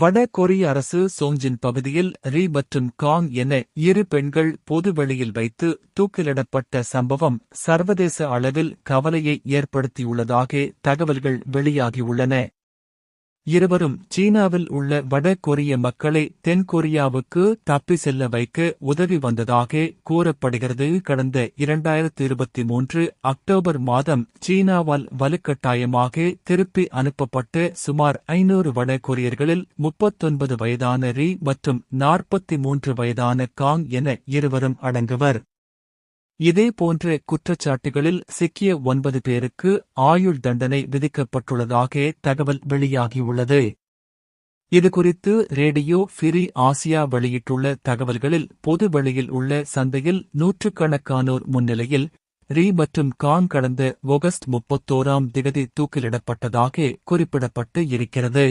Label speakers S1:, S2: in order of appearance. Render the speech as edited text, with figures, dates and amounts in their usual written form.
S1: வட கொரிய அரசு சோங்ஜின் பகுதியில் ரீ மற்றும் காங் என இரு பெண்கள் பொதுவெளியில் வைத்து தூக்கிலிடப்பட்ட சம்பவம் சர்வதேச அளவில் கவலையை ஏற்படுத்தியுள்ளதாக தகவல்கள் வெளியாகியுள்ளன. இருவரும் சீனாவில் உள்ள வட கொரிய மக்களை தென்கொரியாவுக்கு தப்பி செல்ல வைக்க உதவி வந்ததாக கூறப்படுகிறது. கடந்த 2023 அக்டோபர் மாதம் சீனாவால் வலுக்கட்டாயமாக திருப்பி அனுப்பப்பட்ட சுமார் 500 வட கொரியர்களில் 39 வயதான ரீ மற்றும் 43 வயதான காங் என இருவரும் அடங்குவர். இதேபோன்ற குற்றச்சாட்டுகளில் சிக்கிய 9 பேருக்கு ஆயுள் தண்டனை விதிக்கப்பட்டுள்ளதாக தகவல் வெளியாகியுள்ளது. இதுகுறித்து ரேடியோ ஃப்ரீ ஆசியா வெளியிட்டுள்ள தகவல்களில் பொதுவெளியில் உள்ள சந்தையில் நூற்றுக்கணக்கானோர் முன்னிலையில் ரீ மற்றும் காங் கடந்த ஆகஸ்ட் 31ஆம் தேதி தூக்கிலிடப்பட்டதாக குறிப்பிடப்பட்டு இருக்கிறது.